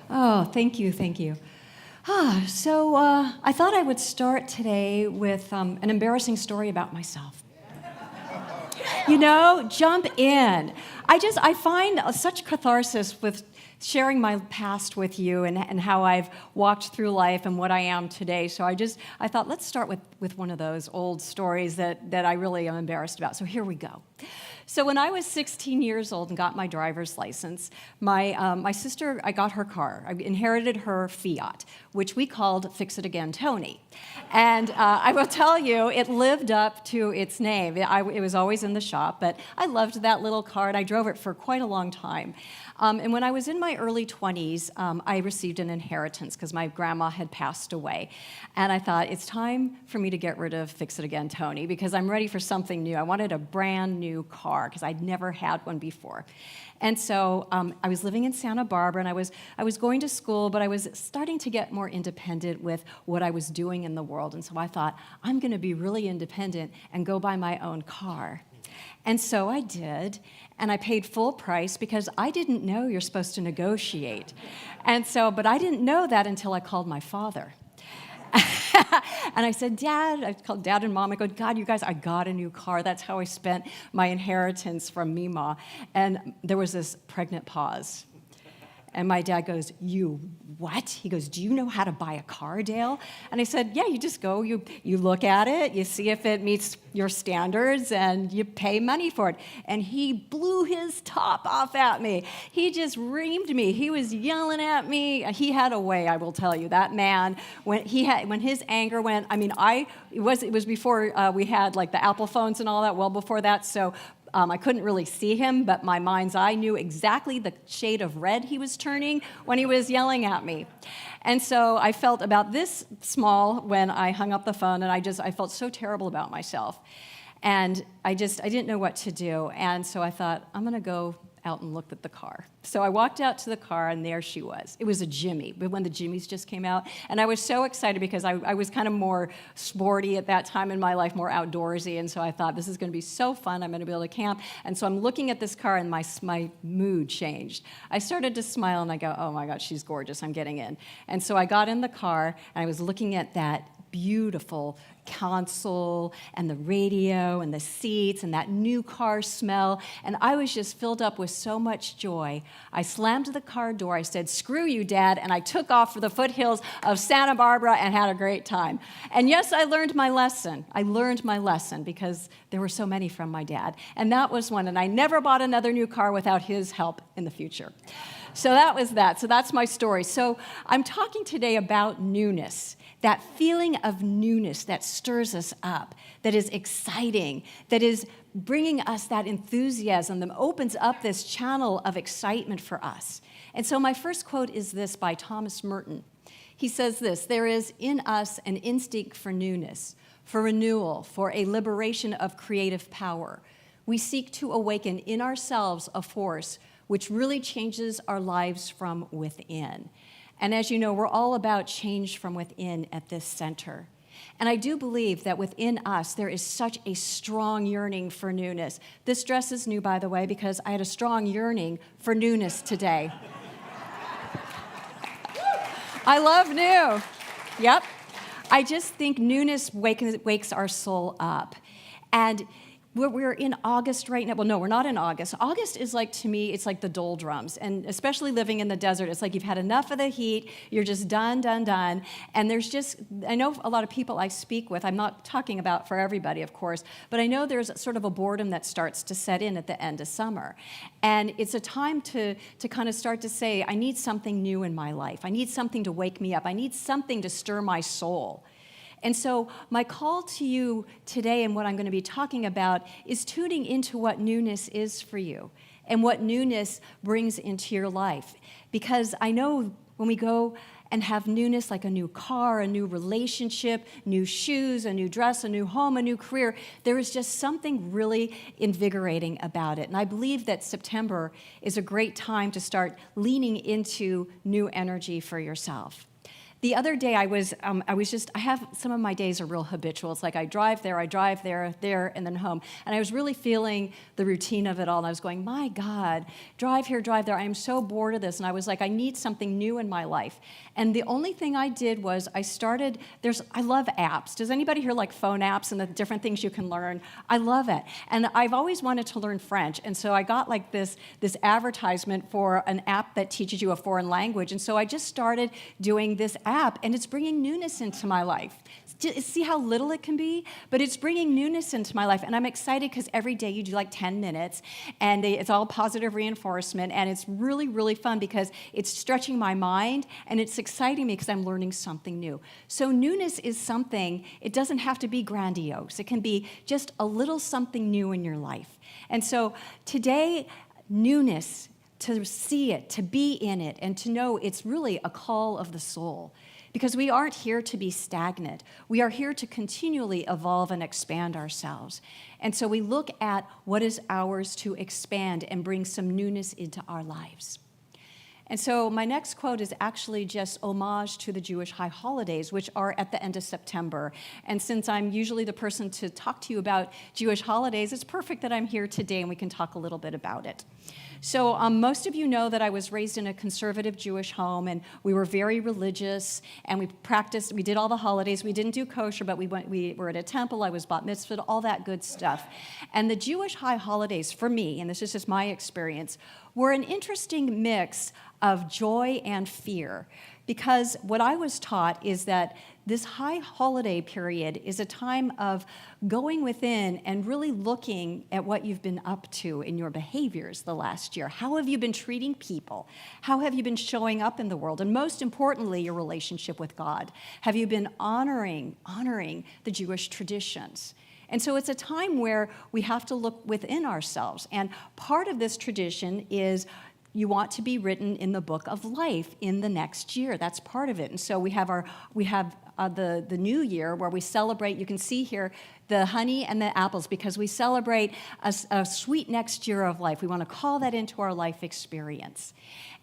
Oh, thank you, thank you. I thought I would start today with an embarrassing story about myself. Jump in. I find such catharsis with sharing my past with you and how I've walked through life and what I am today. So I thought, let's start with one of those old stories that I really am embarrassed about. So here we go. So when I was 16 years old and got my driver's license, my sister, I got her car. I inherited her Fiat, which we called Fix It Again Tony. And I will tell you, it lived up to its name. It was always in the shop, but I loved that little car, and I drove it for quite a long time. And when I was in my early 20s, I received an inheritance because my grandma had passed away. And I thought, it's time for me to get rid of Fix It Again Tony because I'm ready for something new. I wanted a brand new car because I'd never had one before. And so I was living in Santa Barbara, and I was going to school, but I was starting to get more independent with what I was doing in the world. And so I thought, I'm going to be really independent and go buy my own car. And so I did, and I paid full price because I didn't know you're supposed to negotiate. But I didn't know that until I called my father. And I said, Dad, I called Dad and Mom. I go, God, you guys, I got a new car. That's how I spent my inheritance from Mima. And there was this pregnant pause. And my dad goes, you what? He goes, do you know how to buy a car, Dale? And I said, yeah, you just go, you look at it, you see if it meets your standards, and you pay money for it. And he blew his top off at me. He just reamed me. He was yelling at me. He had a way, I will tell you. That man, when his anger went, it was before we had like the Apple phones and all that, well before that, so I couldn't really see him, but my mind's eye knew exactly the shade of red he was turning when he was yelling at me. And so I felt about this small when I hung up the phone, and I felt so terrible about myself. And I didn't know what to do. And so I thought, I'm going to go out and look at the car. So I walked out to the car, and there she was. It was a Jimmy, but when the Jimmys just came out. And I was so excited because I was kind of more sporty at that time in my life, more outdoorsy. And so I thought, this is going to be so fun. I'm going to be able to camp. And so I'm looking at this car, and my mood changed. I started to smile, and I go, oh my God, she's gorgeous. I'm getting in. And so I got in the car, and I was looking at that beautiful console and the radio and the seats and that new car smell, and I was just filled up with so much joy. I slammed the car door, I said, screw you, Dad, and I took off for the foothills of Santa Barbara and had a great time. And yes, I learned my lesson. I learned my lesson because there were so many from my dad, and that was one, and I never bought another new car without his help in the future. So that was that. So that's my story. So I'm talking today about newness, that feeling of newness that stirs us up, that is exciting, that is bringing us that enthusiasm, that opens up this channel of excitement for us. And so my first quote is this by Thomas Merton. He says this, there is in us an instinct for newness, for renewal, for a liberation of creative power. We seek to awaken in ourselves a force which really changes our lives from within. And as you know, we're all about change from within at this center. And I do believe that within us, there is such a strong yearning for newness. This dress is new, by the way, because I had a strong yearning for newness today. I love new. Yep. I just think newness wakes our soul up. And we're in August right now. Well, no, we're not in August. August is like, to me, it's like the doldrums. And especially living in the desert, it's like you've had enough of the heat. You're just done. And I know a lot of people I speak with, I'm not talking about for everybody, of course, but I know there's sort of a boredom that starts to set in at the end of summer. And it's a time to kind of start to say, I need something new in my life. I need something to wake me up. I need something to stir my soul. And so my call to you today and what I'm going to be talking about is tuning into what newness is for you and what newness brings into your life. Because I know when we go and have newness like a new car, a new relationship, new shoes, a new dress, a new home, a new career, there is just something really invigorating about it. And I believe that September is a great time to start leaning into new energy for yourself. the other day I have some of my days are real habitual. It's like I drive there, and then home. And I was really feeling the routine of it all. And I was going, my God, drive here, drive there. I am so bored of this. And I was like, I need something new in my life. And the only thing I did was I love apps. Does anybody here like phone apps and the different things you can learn? I love it. And I've always wanted to learn French. And so I got like this advertisement for an app that teaches you a foreign language. And so I just started doing this app, and it's bringing newness into my life. See how little it can be? But it's bringing newness into my life. And I'm excited because every day you do like 10 minutes, and it's all positive reinforcement. And it's really, really fun because it's stretching my mind, and it's exciting me because I'm learning something new. So newness is something, it doesn't have to be grandiose. It can be just a little something new in your life. And so today, newness, to see it, to be in it, and to know it's really a call of the soul. Because we aren't here to be stagnant. We are here to continually evolve and expand ourselves. And so we look at what is ours to expand and bring some newness into our lives. And so my next quote is actually just homage to the Jewish high holidays, which are at the end of September. And since I'm usually the person to talk to you about Jewish holidays, it's perfect that I'm here today and we can talk a little bit about it. So most of you know that I was raised in a conservative Jewish home, and we were very religious, and we did all the holidays. We didn't do kosher, but we were at a temple. I was bat mitzvahed, all that good stuff. And the Jewish high holidays, for me, and this is just my experience, were an interesting mix of joy and fear. Because what I was taught is that this high holiday period is a time of going within and really looking at what you've been up to in your behaviors the last year. How have you been treating people? How have you been showing up in the world? And most importantly, your relationship with God. Have you been honoring the Jewish traditions? And so it's a time where we have to look within ourselves. And part of this tradition is you want to be written in the book of life in the next year. That's part of it. And so we have the new year where we celebrate. You can see here the honey and the apples because we celebrate a sweet next year of life. We want to call that into our life experience.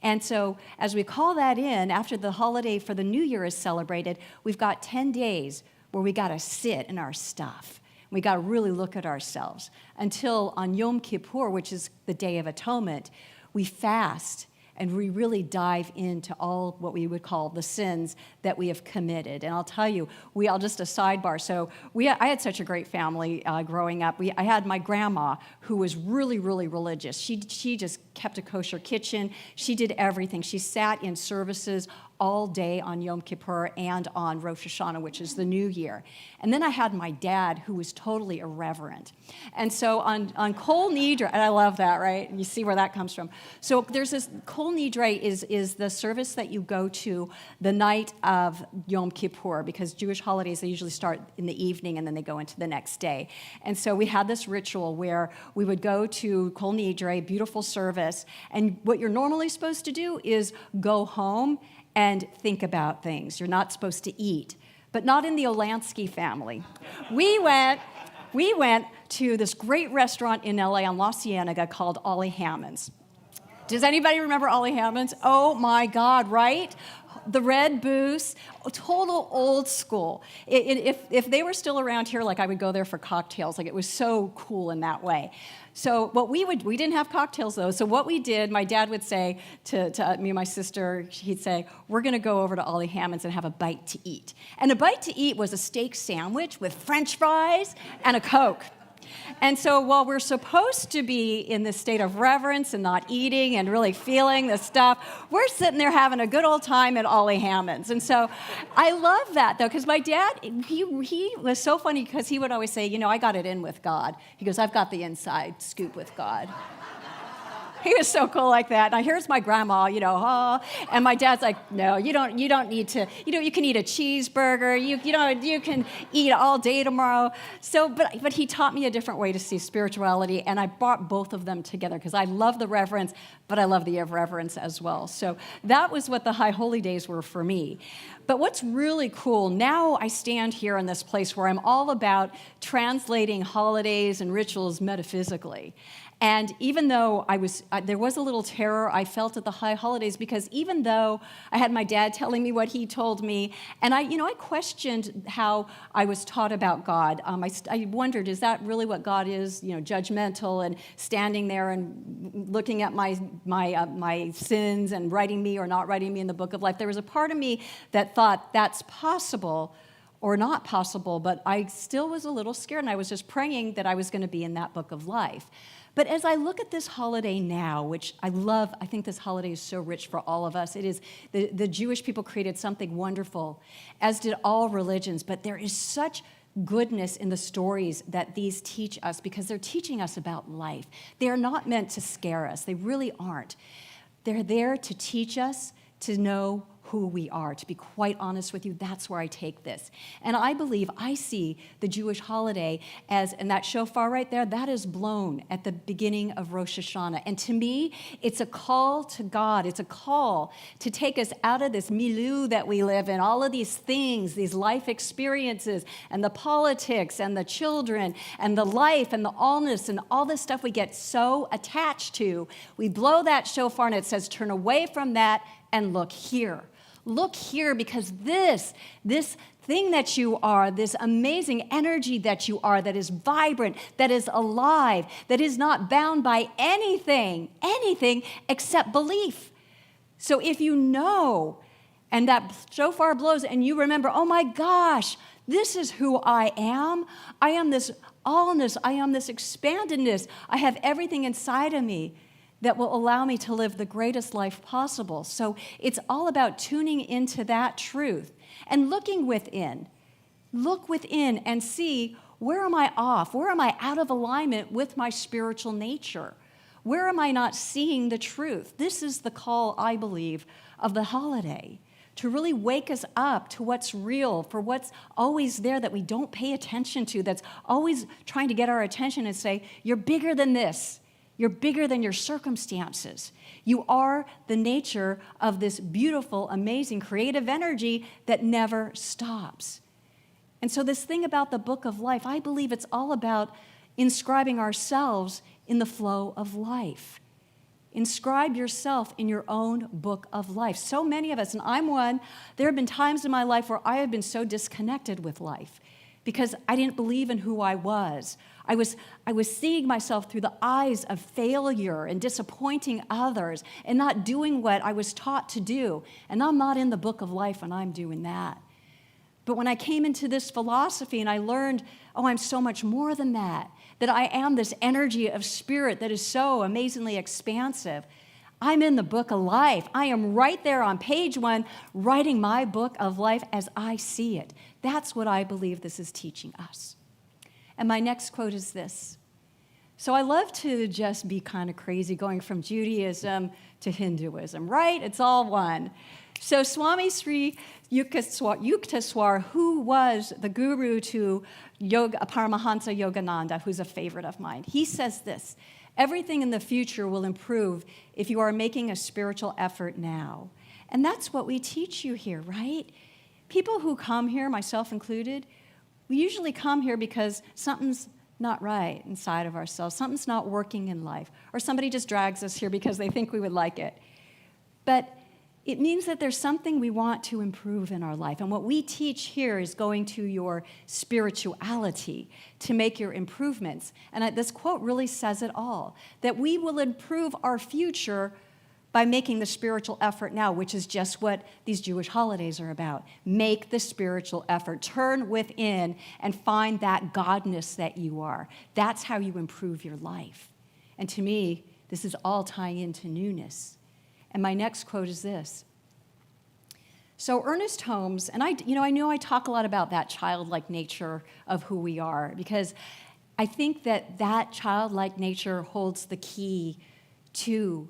And so as we call that in, after the holiday for the new year is celebrated, we've got 10 days where we got to sit in our stuff. We got to really look at ourselves until on Yom Kippur, which is the Day of Atonement, we fast and we really dive into all what we would call the sins that we have committed. And I'll tell you, just a sidebar. So I had such a great family growing up. I had my grandma who was really, really religious. She just kept a kosher kitchen. She did everything. She sat in services all day on Yom Kippur and on Rosh Hashanah, which is the new year. And then I had my dad, who was totally irreverent. And so on Kol Nidre, and I love that, right? And you see where that comes from. So there's this, Kol Nidre is the service that you go to the night of Yom Kippur, because Jewish holidays, they usually start in the evening and then they go into the next day. And so we had this ritual where we would go to Kol Nidre, beautiful service, and what you're normally supposed to do is go home and think about things. You're not supposed to eat, but not in the Olansky family. We went to this great restaurant in LA on La Cienega called Ollie Hammond's. Does anybody remember Ollie Hammond's? Oh my God, right? The red booths, total old school. If they were still around here, like I would go there for cocktails. Like it was so cool in that way. So we didn't have cocktails though. So what we did, my dad would say to me and my sister, he'd say, we're going to go over to Ollie Hammond's and have a bite to eat. And a bite to eat was a steak sandwich with French fries and a Coke. And so while we're supposed to be in this state of reverence and not eating and really feeling the stuff, we're sitting there having a good old time at Ollie Hammond's. And so I love that, though, because my dad, he was so funny because he would always say, I got it in with God. He goes, I've got the inside scoop with God. He was so cool like that. Now here's my grandma, and my dad's like, no, you don't need to, you can eat a cheeseburger, you can eat all day tomorrow. So, but he taught me a different way to see spirituality, and I brought both of them together because I love the reverence, but I love the irreverence as well. So that was what the High Holy Days were for me. But what's really cool, now I stand here in this place where I'm all about translating holidays and rituals metaphysically. And even though there was a little terror I felt at the High Holidays, because even though I had my dad telling me what he told me, and I questioned how I was taught about God. I wondered, is that really what God is? Judgmental and standing there and looking at my sins and writing me or not writing me in the book of life. There was a part of me that thought that's possible or not possible, but I still was a little scared, and I was just praying that I was going to be in that book of life. But as I look at this holiday now, which I love, I think this holiday is so rich for all of us. It is, the Jewish people created something wonderful, as did all religions, but there is such goodness in the stories that these teach us because they're teaching us about life. They are not meant to scare us. They really aren't. They're there to teach us to know who we are. To be quite honest with you, that's where I take this. And I believe I see the Jewish holiday as, and that shofar right there, that is blown at the beginning of Rosh Hashanah. And to me, it's a call to God. It's a call to take us out of this milieu that we live in, all of these things, these life experiences, and the politics, and the children, and the life, and the allness, and all this stuff we get so attached to. We blow that shofar, and it says, turn away from that and look here. Look here, because this thing that you are, this amazing energy that you are, that is vibrant, that is alive, that is not bound by anything except belief. So if you know, and that shofar blows, and you remember, oh my gosh, this is who I am. I am this allness. I am this expandedness. I have everything inside of me that will allow me to live the greatest life possible. So it's all about tuning into that truth and looking within. Look within and see, where am I off? Where am I out of alignment with my spiritual nature? Where am I not seeing the truth? This is the call, I believe, of the holiday, to really wake us up to what's real, for what's always there that we don't pay attention to, that's always trying to get our attention and say, you're bigger than this. You're bigger than your circumstances. You are the nature of this beautiful, amazing, creative energy that never stops. And so this thing about the book of life, I believe it's all about inscribing ourselves in the flow of life. Inscribe yourself in your own book of life. So many of us, and I'm one, there have been times in my life where I have been so disconnected with life because I didn't believe in who I was. I was seeing myself through the eyes of failure and disappointing others and not doing what I was taught to do. And I'm not in the book of life when I'm doing that. But when I came into this philosophy and I learned, oh, I'm so much more than that I am this energy of spirit that is so amazingly expansive, I'm in the book of life. I am right there on page 1, writing my book of life as I see it. That's what I believe this is teaching us. And my next quote is this. So I love to just be kind of crazy, going from Judaism to Hinduism, right? It's all one. So Swami Sri Yukteswar, who was the guru to Paramahansa Yogananda, who's a favorite of mine, he says this: everything in the future will improve if you are making a spiritual effort now. And that's what we teach you here, right? People who come here, myself included, we usually come here because something's not right inside of ourselves. Something's not working in life. Or somebody just drags us here because they think we would like it. But it means that there's something we want to improve in our life. And what we teach here is going to your spirituality to make your improvements. And this quote really says it all, that we will improve our future by making the spiritual effort now, which is just what these Jewish holidays are about. Make the spiritual effort. Turn within and find that godness that you are. That's how you improve your life. And to me, this is all tying into newness. And my next quote is this. So Ernest Holmes, and I know I talk a lot about that childlike nature of who we are, because I think that childlike nature holds the key to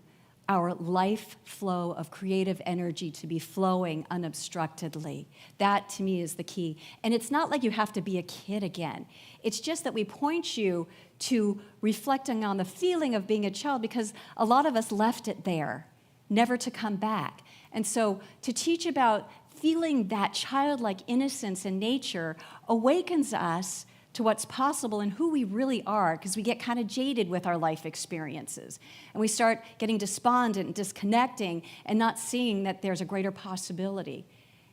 our life flow of creative energy to be flowing unobstructedly. That, to me, is the key. And it's not like you have to be a kid again. It's just that we point you to reflecting on the feeling of being a child, because a lot of us left it there, never to come back. And so to teach about feeling that childlike innocence in nature awakens us to what's possible and who we really are, because we get kind of jaded with our life experiences. And we start getting despondent and disconnecting and not seeing that there's a greater possibility.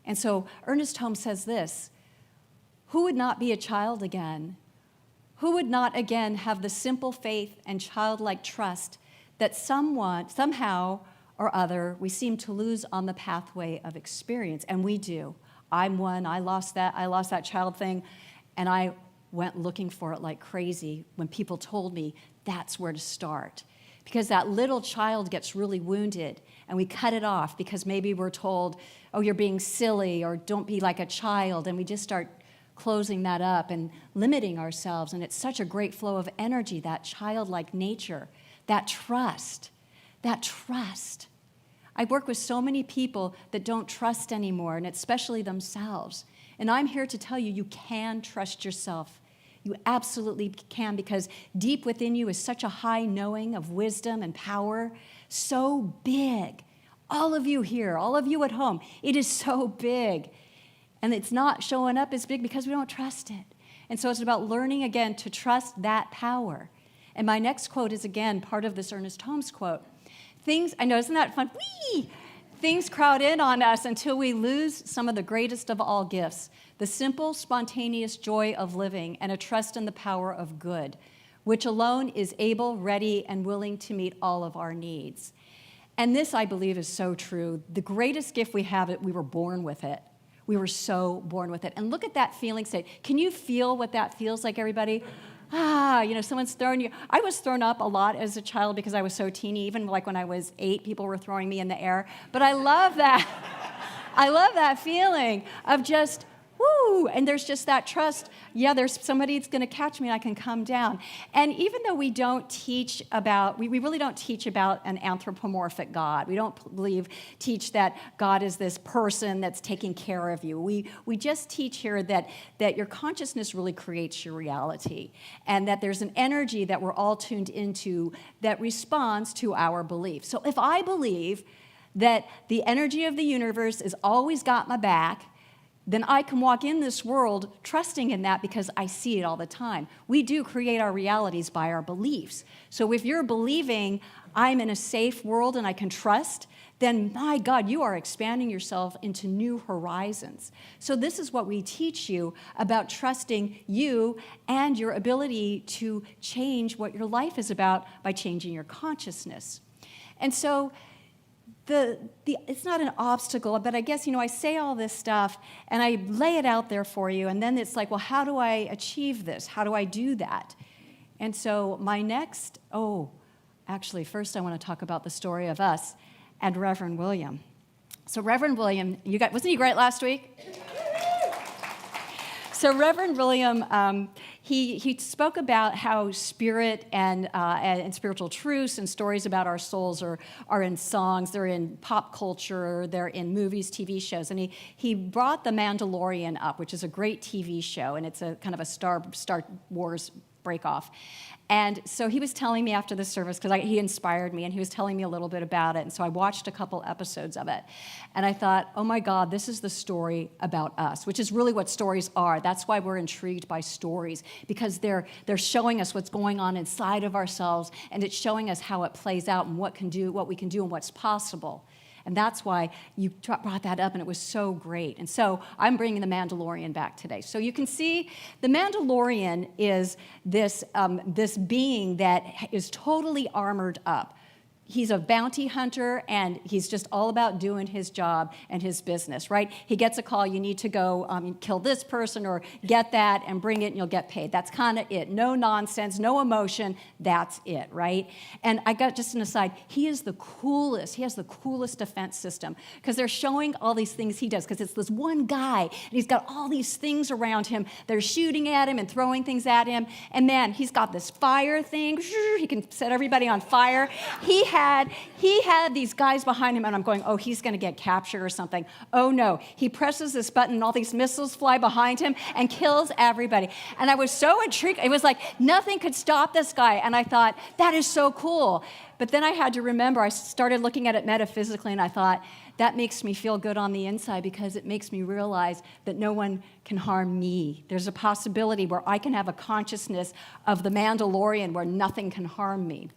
And so Ernest Holmes says this: who would not be a child again? Who would not again have the simple faith and childlike trust that somehow or other we seem to lose on the pathway of experience? And we do. I'm one. I lost that child thing, and I went looking for it like crazy when people told me that's where to start. Because that little child gets really wounded, and we cut it off because maybe we're told, oh, you're being silly, or don't be like a child, and we just start closing that up and limiting ourselves. And it's such a great flow of energy, that childlike nature, that trust. I work with so many people that don't trust anymore, and especially themselves. And I'm here to tell you, you can trust yourself. You absolutely can, because deep within you is such a high knowing of wisdom and power, so big. All of you here, all of you at home, it is so big. And it's not showing up as big because we don't trust it. And so it's about learning again to trust that power. And my next quote is, again, part of this Ernest Holmes quote. I know, isn't that fun? Whee! Things crowd in on us until we lose some of the greatest of all gifts, the simple, spontaneous joy of living and a trust in the power of good, which alone is able, ready, and willing to meet all of our needs. And this, I believe, is so true. The greatest gift we have, we were born with it. We were so born with it. And look at that feeling state. Can you feel what that feels like, everybody? Someone's throwing you. I was thrown up a lot as a child because I was so teeny. Even like when I was 8, people were throwing me in the air. But I love that. I love that feeling of just, woo, and there's just that trust. Yeah, there's somebody that's going to catch me and I can come down. And even though we don't teach about, we really don't teach about an anthropomorphic God. We don't teach that God is this person that's taking care of you. We just teach here that your consciousness really creates your reality, and that there's an energy that we're all tuned into that responds to our belief. So if I believe that the energy of the universe has always got my back, then I can walk in this world trusting in that because I see it all the time. We do create our realities by our beliefs. So if you're believing I'm in a safe world and I can trust, then my God, you are expanding yourself into new horizons. So this is what we teach you about trusting you and your ability to change what your life is about by changing your consciousness. And so it's not an obstacle, but I guess, I say all this stuff and I lay it out there for you, and then it's like, well, how do I achieve this? How do I do that? And so first I want to talk about the story of us and Reverend William. So Reverend William, wasn't he great last week? So Reverend William, he spoke about how spirit and spiritual truths and stories about our souls are in songs, they're in pop culture, they're in movies, TV shows. And he brought The Mandalorian up, which is a great TV show, and it's a kind of a Star Wars break-off. And so he was telling me after the service, because he inspired me, and he was telling me a little bit about it. And so I watched a couple episodes of it. And I thought, oh my God, this is the story about us, which is really what stories are. That's why we're intrigued by stories, because they're showing us what's going on inside of ourselves, and it's showing us how it plays out and what we can do and what's possible. And that's why you brought that up, and it was so great. And so I'm bringing the Mandalorian back today. So you can see the Mandalorian is this being that is totally armored up. He's a bounty hunter, and he's just all about doing his job and his business, right? He gets a call, you need to go kill this person or get that and bring it and you'll get paid. That's kind of it. No nonsense, no emotion, that's it, right? And I got just an aside, he is the coolest. He has the coolest defense system because they're showing all these things he does, because it's this one guy and he's got all these things around him. They're shooting at him and throwing things at him. And man, he's got this fire thing. He can set everybody on fire. He he had these guys behind him, and I'm going, oh, he's going to get captured or something. Oh, no. He presses this button, and all these missiles fly behind him and kills everybody. And I was so intrigued. It was like nothing could stop this guy. And I thought, that is so cool. But then I had to remember, I started looking at it metaphysically, and I thought, that makes me feel good on the inside because it makes me realize that no one can harm me. There's a possibility where I can have a consciousness of the Mandalorian where nothing can harm me.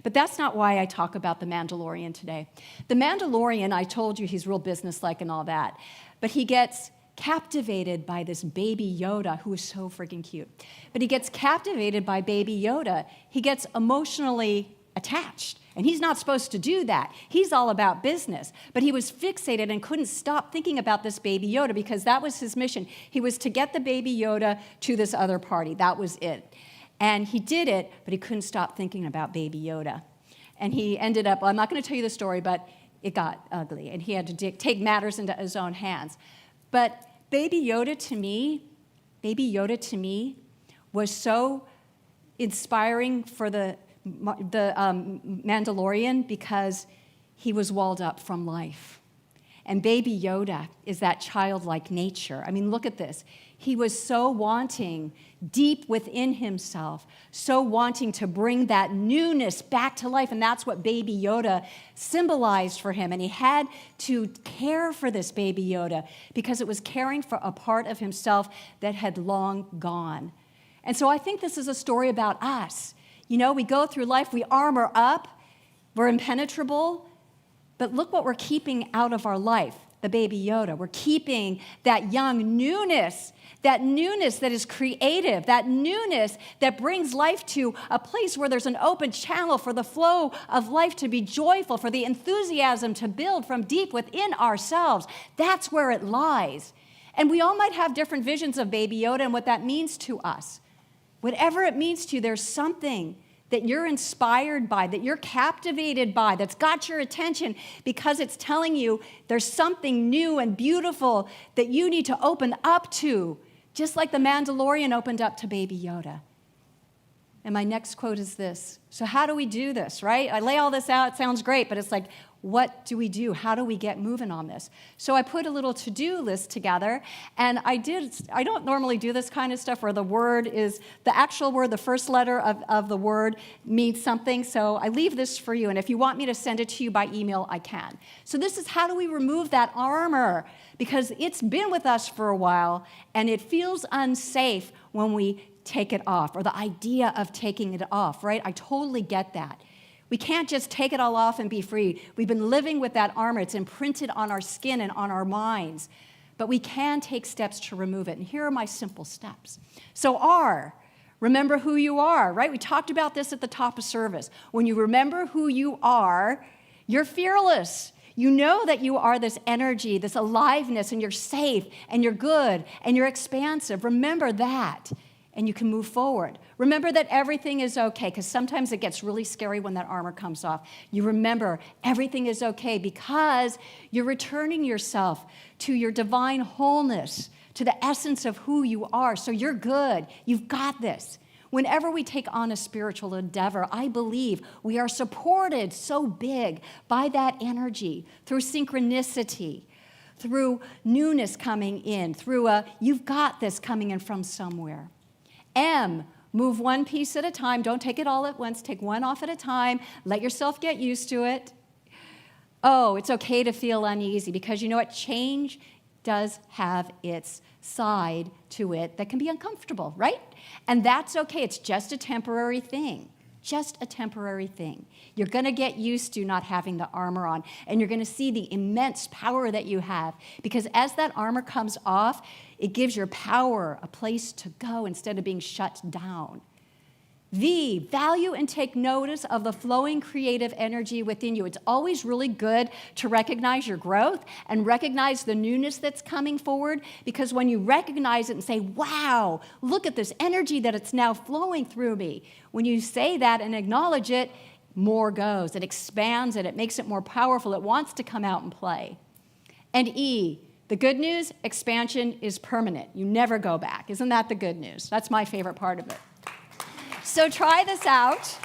But that's not why I talk about the Mandalorian today. The Mandalorian, I told you he's real businesslike and all that, but he gets captivated by this baby Yoda who is so freaking cute. But he gets captivated by baby Yoda. He gets emotionally attached. And he's not supposed to do that. He's all about business. But he was fixated and couldn't stop thinking about this baby Yoda because that was his mission. He was to get the baby Yoda to this other party. That was it. And he did it, but he couldn't stop thinking about baby Yoda. And he ended up, well, I'm not going to tell you the story, but it got ugly. And he had to take matters into his own hands. But baby Yoda to me was so inspiring for the Mandalorian because he was walled up from life. And baby Yoda is that childlike nature. I mean, look at this. He was so wanting, deep within himself, so wanting to bring that newness back to life. And that's what baby Yoda symbolized for him. And he had to care for this baby Yoda because it was caring for a part of himself that had long gone. And so I think this is a story about us. You know, we go through life, we armor up, we're impenetrable, but look what we're keeping out of our life, the baby Yoda. We're keeping that young newness that is creative, that newness that brings life to a place where there's an open channel for the flow of life to be joyful, for the enthusiasm to build from deep within ourselves. That's where it lies. And we all might have different visions of baby Yoda and what that means to us. Whatever it means to you, there's something that you're inspired by, that you're captivated by, that's got your attention because it's telling you there's something new and beautiful that you need to open up to, just like the Mandalorian opened up to baby Yoda. And my next quote is this. So how do we do this, right? I lay all this out, it sounds great, but it's like, what do we do? How do we get moving on this? So I put a little to-do list together, and I don't normally do this kind of stuff where the word is, the actual word, the first letter of the word means something, so I leave this for you, and if you want me to send it to you by email, I can. So this is how do we remove that armor? Because it's been with us for a while, and it feels unsafe when we take it off, or the idea of taking it off, right? I totally get that. We can't just take it all off and be free. We've been living with that armor. It's imprinted on our skin and on our minds. But we can take steps to remove it. And here are my simple steps. So R, remember who you are, right? We talked about this at the top of service. When you remember who you are, you're fearless. You know that you are this energy, this aliveness, and you're safe, and you're good, and you're expansive. Remember that. And you can move forward. Remember that everything is okay, because sometimes it gets really scary when that armor comes off. You remember everything is okay because you're returning yourself to your divine wholeness, to the essence of who you are. So you're good. You've got this. Whenever we take on a spiritual endeavor, I believe we are supported so big by that energy through synchronicity, through newness coming in, through you've got this coming in from somewhere. M, move one piece at a time. Don't take it all at once. Take one off at a time. Let yourself get used to it. O, it's okay to feel uneasy because you know what? Change does have its side to it that can be uncomfortable, right? And that's okay. It's just a temporary thing. Just a temporary thing. You're going to get used to not having the armor on, and you're going to see the immense power that you have, because as that armor comes off, it gives your power a place to go instead of being shut down. V, value and take notice of the flowing creative energy within you. It's always really good to recognize your growth and recognize the newness that's coming forward, because when you recognize it and say, wow, look at this energy that it's now flowing through me. When you say that and acknowledge it, more goes. It expands it. It makes it more powerful. It wants to come out and play. And E, the good news, expansion is permanent. You never go back. Isn't that the good news? That's my favorite part of it. So try this out.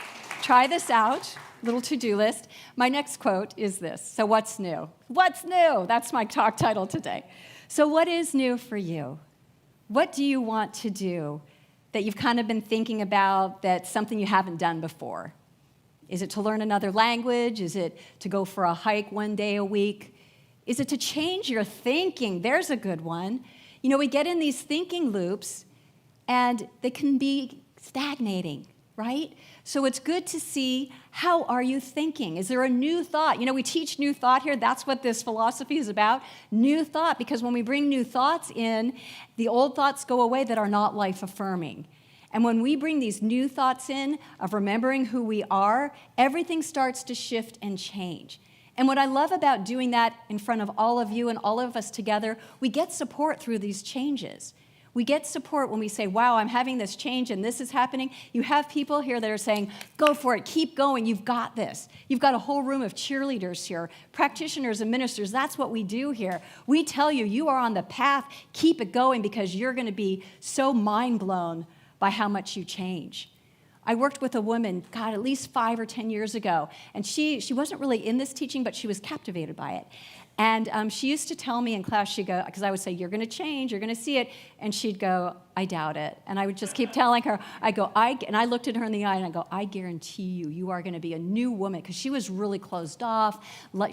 Try this out. little to-do list. My next quote is this. So what's new? What's new? That's my talk title today. So what is new for you? What do you want to do that you've kind of been thinking about, that's something you haven't done before? Is it to learn another language? Is it to go for a hike one day a week? Is it to change your thinking? There's a good one. You know, we get in these thinking loops, and they can be stagnating, right? So it's good to see, how are you thinking? Is there a new thought? You know, we teach new thought here. That's what this philosophy is about, new thought, because when we bring new thoughts in, the old thoughts go away that are not life-affirming. And when we bring these new thoughts in of remembering who we are, everything starts to shift and change. And what I love about doing that in front of all of you and all of us together, we get support through these changes. We get support when we say, wow, I'm having this change and this is happening. You have people here that are saying, go for it, keep going, you've got this. You've got a whole room of cheerleaders here, practitioners and ministers. That's what we do here. We tell you, you are on the path, keep it going, because you're going to be so mind blown by how much you change. I worked with a woman, God, at least 5 or 10 years ago, and she wasn't really in this teaching, but she was captivated by it. And she used to tell me in class, she'd go, because I would say, you're going to change, you're going to see it, and she'd go, I doubt it. And I would just keep telling her, and I looked at her in the eye, and I go, I guarantee you, you are going to be a new woman, because she was really closed off,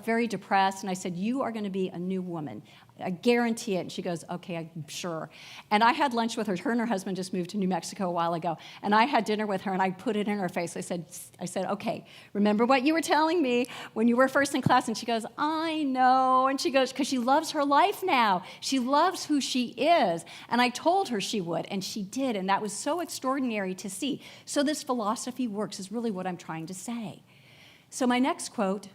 very depressed, and I said, you are going to be a new woman. I guarantee it. And she goes, okay, I'm sure. And I had lunch with her. Her and her husband just moved to New Mexico a while ago. And I had dinner with her, and I put it in her face. I said, okay, remember what you were telling me when you were first in class? And she goes, I know. And she goes, because she loves her life now. She loves who she is. And I told her she would, and she did. And that was so extraordinary to see. So this philosophy works is really what I'm trying to say. So my next quote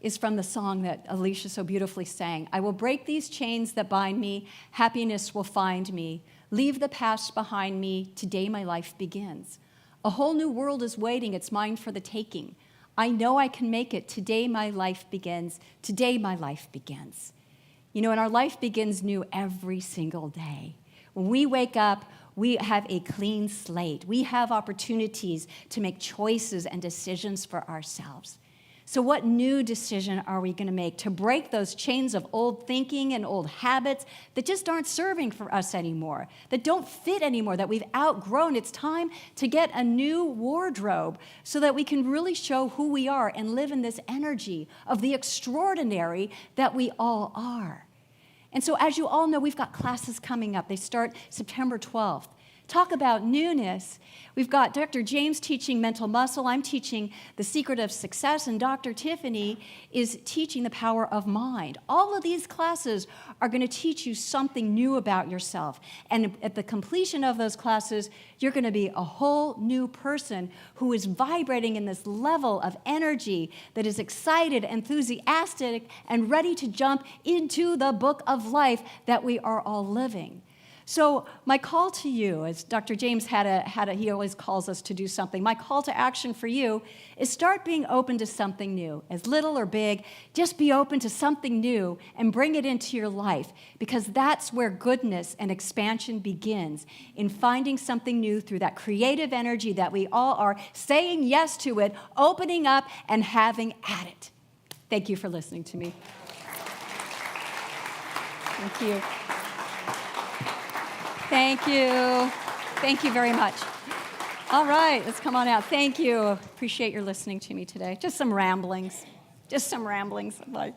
is from the song that Alicia so beautifully sang. I will break these chains that bind me, happiness will find me. Leave the past behind me, today my life begins. A whole new world is waiting, it's mine for the taking. I know I can make it, today my life begins, today my life begins. You know, and our life begins new every single day. When we wake up, we have a clean slate. We have opportunities to make choices and decisions for ourselves. So what new decision are we going to make to break those chains of old thinking and old habits that just aren't serving for us anymore, that don't fit anymore, that we've outgrown? It's time to get a new wardrobe so that we can really show who we are and live in this energy of the extraordinary that we all are. And so as you all know, we've got classes coming up. They start September 12th. Talk about newness. We've got Dr. James teaching mental muscle. I'm teaching the secret of success, and Dr. Tiffany is teaching the power of mind. All of these classes are going to teach you something new about yourself. And at the completion of those classes, you're going to be a whole new person who is vibrating in this level of energy that is excited, enthusiastic, and ready to jump into the book of life that we are all living. So my call to you, as Dr. James he always calls us to do something. My call to action for you is start being open to something new, as little or big. Just be open to something new and bring it into your life, because that's where goodness and expansion begins, in finding something new through that creative energy that we all are, saying yes to it, opening up, and having at it. Thank you for listening to me. Thank you. Thank you. Thank you very much. All right, let's come on out. Thank you. Appreciate your listening to me today. Just some ramblings. Like,